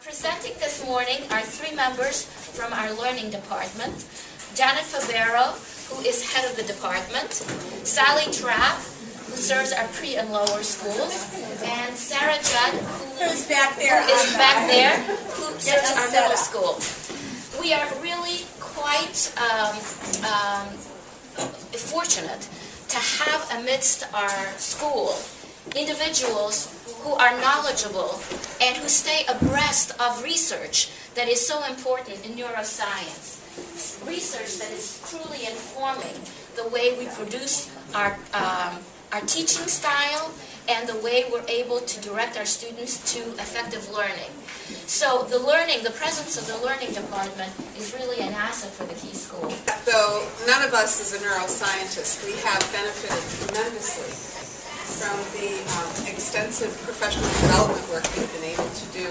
Presenting this morning are three members from our learning department. Janet Favero, who is head of the department, Sally Trapp, who serves our pre and lower schools, and Sarah Judd, who is back there, who serves our middle school. We are really quite fortunate to have amidst our school individuals who are knowledgeable and who stay abreast of research that is so important in neuroscience. Research that is truly informing the way we produce our teaching style and the way we're able to direct our students to effective learning. So the presence of the learning department is really an asset for the Key School. Though none of us is a neuroscientist, we have benefited tremendously from the extensive professional development work we've been able to do,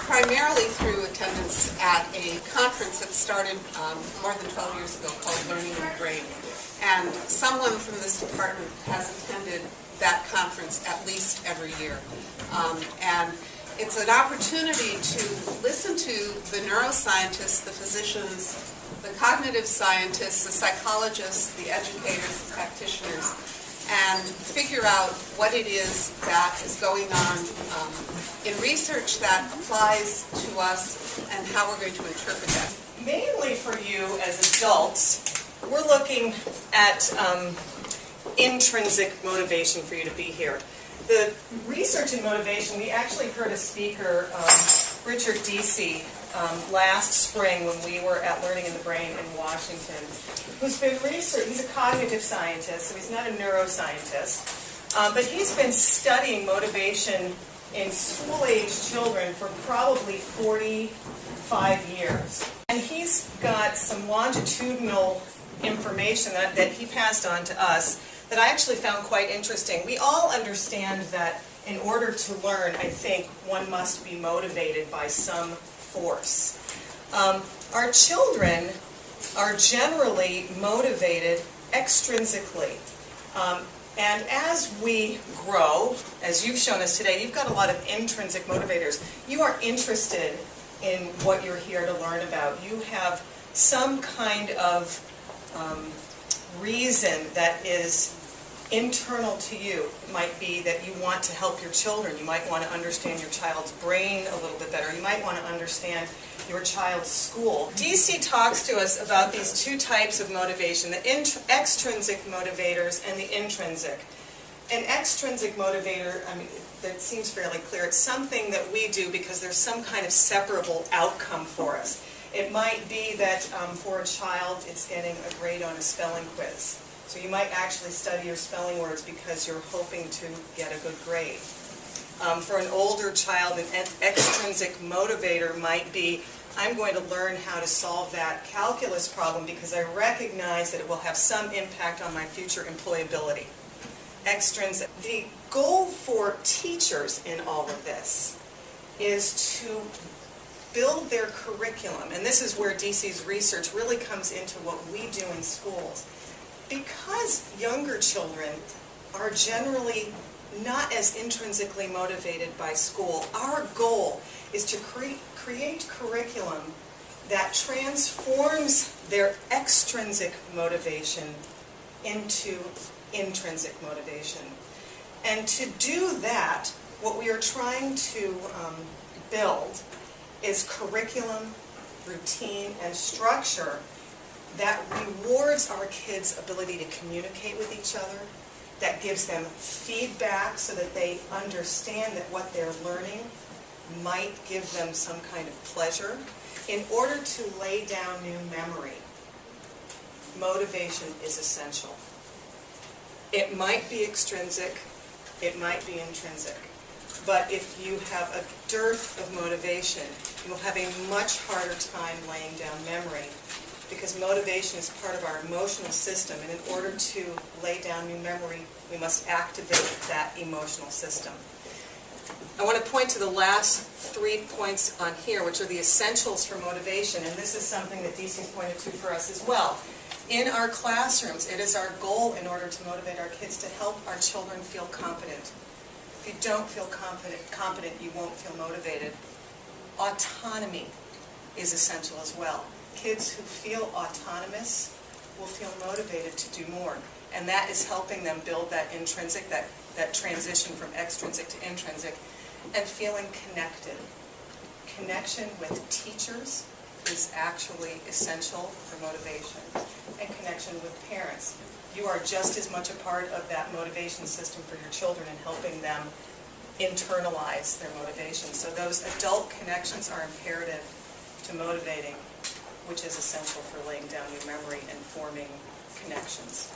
primarily through attendance at a conference that started more than 12 years ago called Learning in the Brain. And someone from this department has attended that conference at least every year. And it's an opportunity to listen to the neuroscientists, the physicians, the cognitive scientists, the psychologists, the educators, the practitioners, and figure out what it is that is going on in research that applies to us and how we're going to interpret that. Mainly for you as adults, we're looking at intrinsic motivation for you to be here. The research in motivation, we actually heard a speaker, Richard Deasy, last spring when we were at Learning in the Brain in Washington, who's been he's a cognitive scientist, so he's not a neuroscientist, but he's been studying motivation in school-age children for probably 45 years. And he's got some longitudinal information that he passed on to us that I actually found quite interesting. We all understand that in order to learn, I think, one must be motivated by some force. Our children are generally motivated extrinsically. And as we grow, as you've shown us today, you've got a lot of intrinsic motivators. You are interested in what you're here to learn about. You have some kind of reason that is internal to you. It might be that you want to help your children. You might want to understand your child's brain a little bit better. You might want to understand your child's school. Deasy talks to us about these two types of motivation, the extrinsic motivators and the intrinsic. An extrinsic motivator, I mean, that seems fairly clear. It's something that we do because there's some kind of separable outcome for us. It might be that for a child, it's getting a grade on a spelling quiz. So you might actually study your spelling words because you're hoping to get a good grade. For an older child, an extrinsic motivator might be, I'm going to learn how to solve that calculus problem because I recognize that it will have some impact on my future employability. Extrinsic. The goal for teachers in all of this is to build their curriculum, and this is where Deasy's research really comes into what we do in schools. Because younger children are generally not as intrinsically motivated by school, our goal is to create curriculum that transforms their extrinsic motivation into intrinsic motivation. And to do that, what we are trying to build is curriculum, routine, and structure that rewards our kids' ability to communicate with each other, that gives them feedback so that they understand that what they're learning might give them some kind of pleasure. In order to lay down new memory, motivation is essential. It might be extrinsic, it might be intrinsic. But if you have a dearth of motivation, you will have a much harder time laying down memory, because motivation is part of our emotional system, and in order to lay down new memory, we must activate that emotional system. I want to point to the last 3 points on here, which are the essentials for motivation, and this is something that Deasy's pointed to for us as well. In our classrooms, it is our goal, in order to motivate our kids, to help our children feel competent. If you don't feel competent, you won't feel motivated. Autonomy is essential as well. Kids who feel autonomous will feel motivated to do more. And that is helping them build that intrinsic, that transition from extrinsic to intrinsic, and feeling connected. Connection with teachers is actually essential for motivation, and connection with parents. You are just as much a part of that motivation system for your children in helping them internalize their motivation. So those adult connections are imperative to motivating, which is essential for laying down new memory and forming connections.